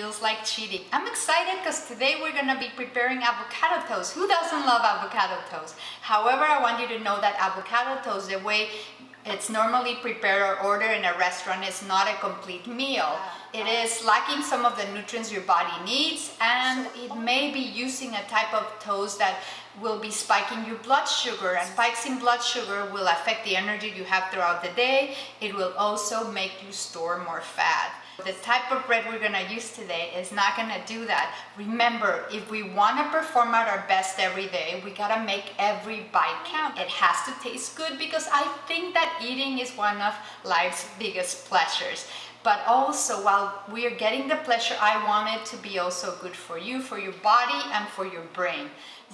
feels like cheating. I'm excited because today we're gonna be preparing avocado toast. Who doesn't love avocado toast? However, I want you to know that avocado toast, the way it's normally prepared or ordered in a restaurant, is not a complete meal. It is lacking some of the nutrients your body needs, and it may be using a type of toast that will be spiking your blood sugar, and spikes in blood sugar will affect the energy you have throughout the day. It will also make you store more fat. The type of bread we're gonna use today is not gonna do that. Remember, if we wanna perform at our best every day, we gotta make every bite count. It has to taste good, because I think that eating is one of life's biggest pleasures. But also, while we are getting the pleasure, I want it to be also good for you, for your body, and for your brain.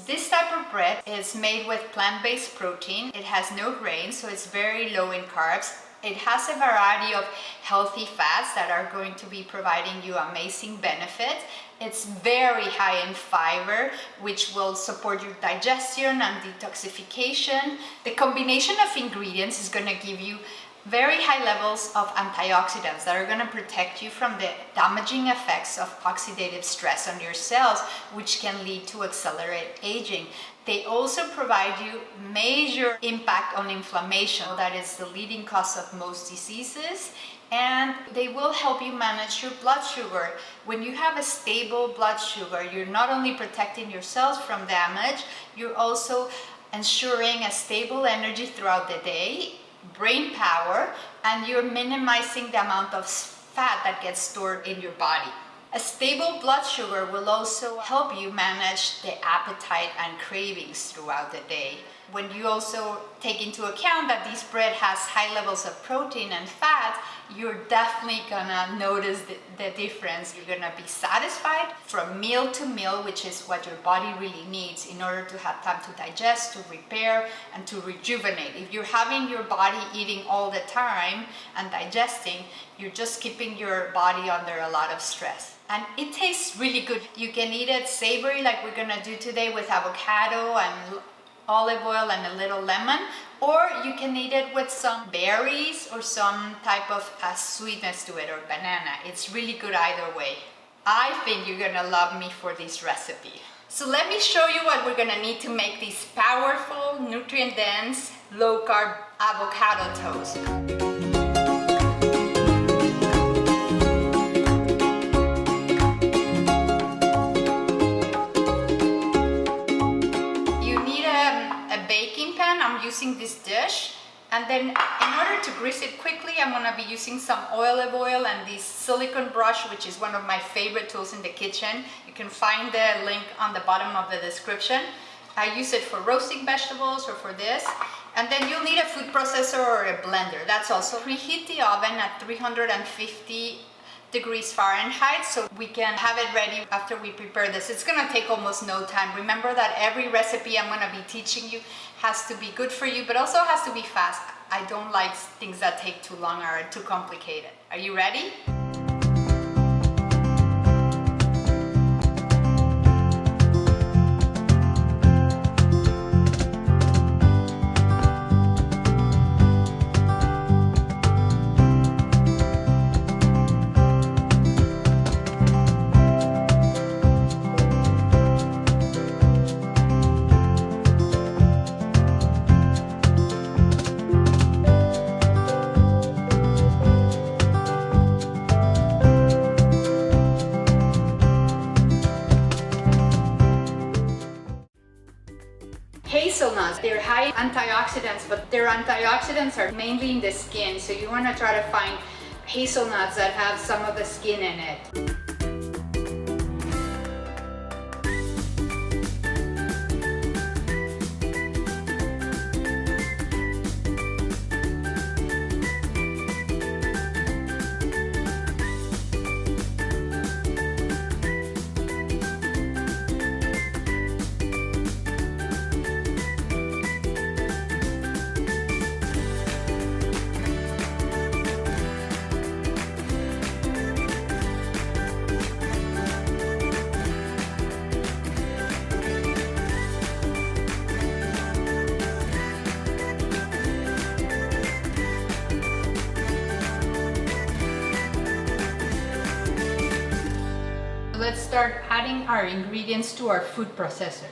This type of bread is made with plant-based protein. It has no grains, so it's very low in carbs. It has a variety of healthy fats that are going to be providing you amazing benefits. It's very high in fiber, which will support your digestion and detoxification. The combination of ingredients is going to give you very high levels of antioxidants that are going to protect you from the damaging effects of oxidative stress on your cells, which can lead to accelerated aging. They also provide you major impact on inflammation, that is the leading cause of most diseases, and they will help you manage your blood sugar. When you have a stable blood sugar, you're not only protecting your cells from damage, you're also ensuring a stable energy throughout the day, brain power, and you're minimizing the amount of fat that gets stored in your body. A stable blood sugar will also help you manage the appetite and cravings throughout the day. When you also take into account that this bread has high levels of protein and fat, you're definitely gonna notice the difference. You're gonna be satisfied from meal to meal, which is what your body really needs in order to have time to digest, to repair, and to rejuvenate. If you're having your body eating all the time and digesting, you're just keeping your body under a lot of stress. And it tastes really good. You can eat it savory like we're gonna do today with avocado and olive oil and a little lemon, or you can eat it with some berries or some type of sweetness to it, or banana. It's really good either way. I think you're gonna love me for this recipe. So let me show you what we're gonna need to make this powerful, nutrient-dense, low-carb avocado toast. I'm using this dish, and then in order to grease it quickly, I'm going to be using some olive oil and this silicone brush, which is one of my favorite tools in the kitchen. You can find the link on the bottom of the description. I use it for roasting vegetables or for this. And then you'll need a food processor or a blender. That's also preheat the oven at 350 degrees Fahrenheit, so we can have it ready after we prepare this. It's gonna take almost no time. Remember that every recipe I'm gonna be teaching you has to be good for you, but also has to be fast. I don't like things that take too long or are too complicated. Are you ready? Hazelnuts, they're high in antioxidants, but their antioxidants are mainly in the skin, so you want to try to find hazelnuts that have some of the skin in it. start adding our ingredients to our food processor.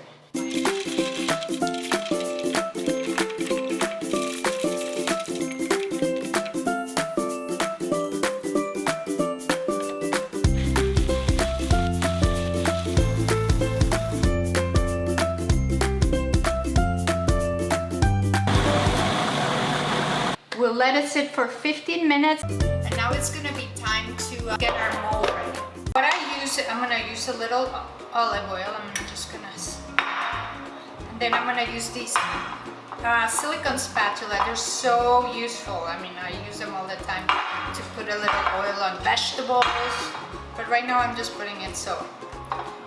We'll let it sit for 15 minutes. And now it's gonna be time to get our mold ready. What I use, I'm gonna use a little olive oil. And then I'm gonna use these silicone spatula. They're so useful. I mean, I use them all the time to put a little oil on vegetables. But right now I'm just putting it so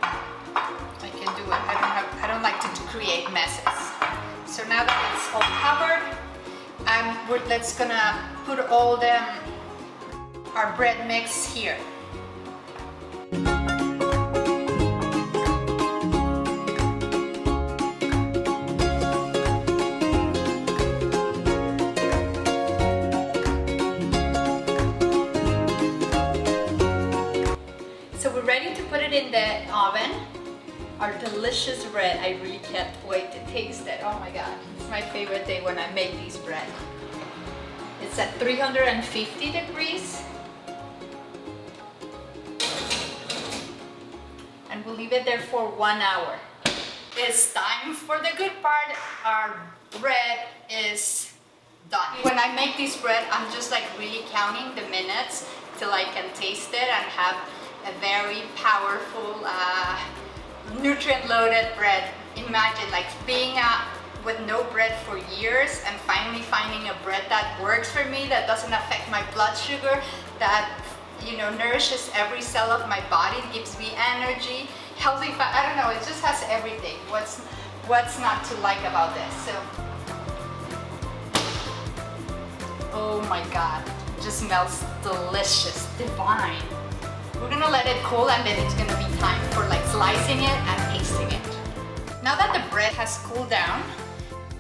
I can do it. I don't like to create messes. So now that it's all covered, let's gonna put all our bread mix here. So we're ready to put it in the oven. Our delicious bread. I really can't wait to taste it. Oh my God, it's my favorite day when I make these bread. It's at 350 degrees. And we'll leave it there for 1 hour. It's time for the good part. Our bread is done. When I make this bread, I'm just like really counting the minutes till I can taste it and have a very powerful, nutrient-loaded bread. Imagine like being with no bread for years and finally finding a bread that works for me, that doesn't affect my blood sugar, that nourishes every cell of my body, gives me energy, healthy fat. I don't know, it just has everything. What's not to like about this? So, oh my God, it just smells delicious, divine. We're gonna let it cool and then it's gonna be time for like slicing it and tasting it. Now that the bread has cooled down,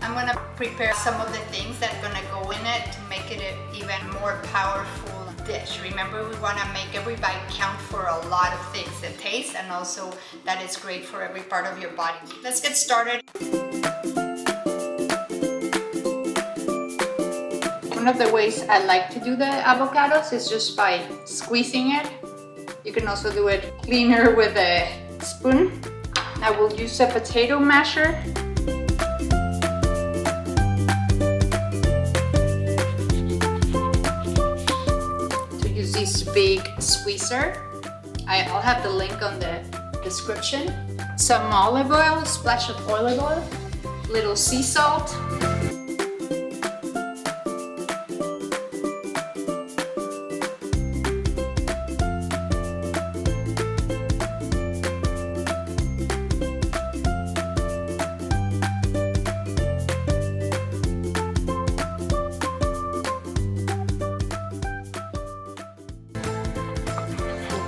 I'm gonna prepare some of the things that are gonna go in it to make it an even more powerful dish. Remember, we wanna make every bite count for a lot of things, the taste and also that it's great for every part of your body. Let's get started. One of the ways I like to do the avocados is just by squeezing it. You can also do it cleaner with a spoon. I will use a potato masher. To use this big squeezer. I'll have the link on the description. Some olive oil, a splash of olive oil, little sea salt.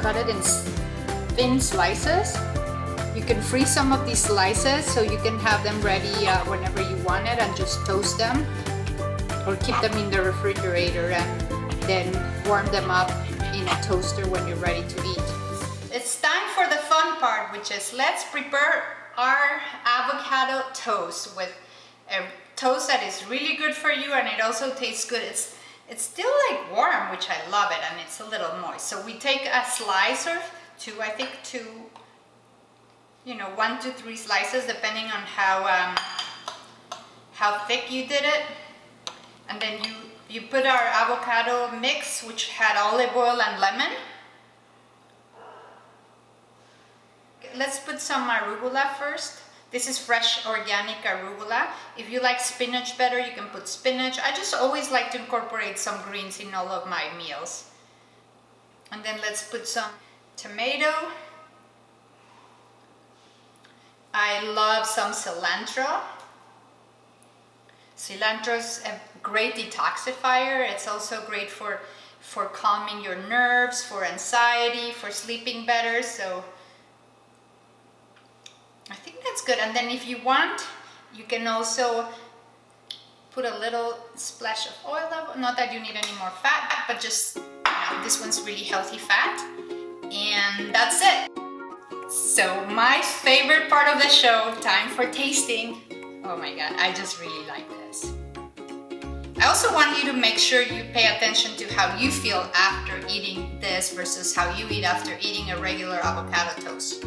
Cut it in thin slices. You can freeze some of these slices so you can have them ready whenever you want it and just toast them, or keep them in the refrigerator and then warm them up in a toaster when you're ready to eat. It's time for the fun part, which is let's prepare our avocado toast with a toast that is really good for you and it also tastes good. It's still like warm, which I love it, and it's a little moist. So we take a slice or two, I think 1 to 3 slices, depending on how thick you did it. And then you put our avocado mix, which had olive oil and lemon. Let's put some arugula first. This is fresh organic arugula. If you like spinach better, you can put spinach. I just always like to incorporate some greens in all of my meals. And then let's put some tomato. I love some cilantro. Cilantro is a great detoxifier. It's also great for calming your nerves, for anxiety, for sleeping better. So I think that's good. And then if you want, you can also put a little splash of oil. Not that you need any more fat, but just, this one's really healthy fat. And that's it. So my favorite part of the show, time for tasting. Oh my God, I just really like this. I also want you to make sure you pay attention to how you feel after eating this versus how you eat after eating a regular avocado toast.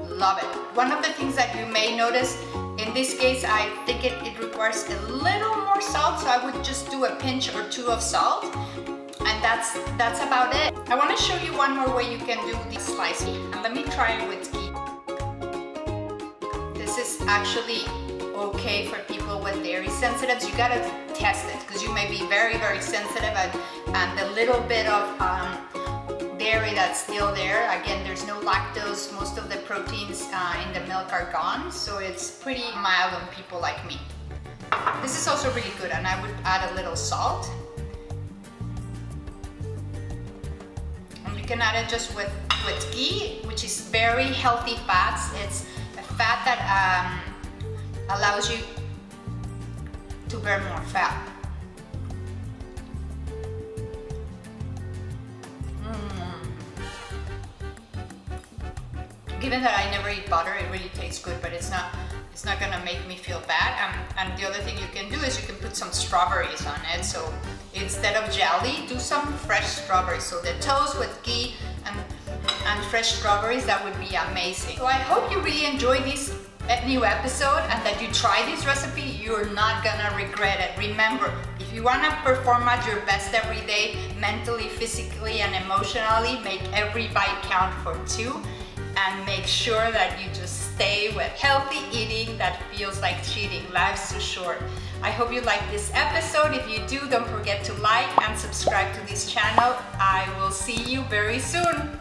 Love it. One of the things that you may notice, in this case, I think it requires a little more salt, so I would just do a pinch or two of salt, and that's about it. I want to show you one more way you can do this slicing, and let me try it with ghee. This is actually okay for people with dairy sensitives. You gotta test it because you may be very, very sensitive, and the little bit of dairy that's still there. Again, there's no lactose. Most of the proteins in the milk are gone, so it's pretty mild on people like me. This is also really good, and I would add a little salt. And you can add it just with ghee, which is very healthy fats. It's a fat that allows you to burn more fat. Given that I never eat butter, it really tastes good, but it's not gonna make me feel bad. And the other thing you can do is you can put some strawberries on it. So instead of jelly, do some fresh strawberries. So the toast with ghee and fresh strawberries, that would be amazing. So I hope you really enjoyed this new episode and that you try this recipe. You're not gonna regret it. Remember, if you wanna perform at your best every day, mentally, physically, and emotionally, make every bite count for 2. And make sure that you just stay with healthy eating that feels like cheating. Life's too short. I hope you liked this episode. If you do, don't forget to like and subscribe to this channel. I will see you very soon.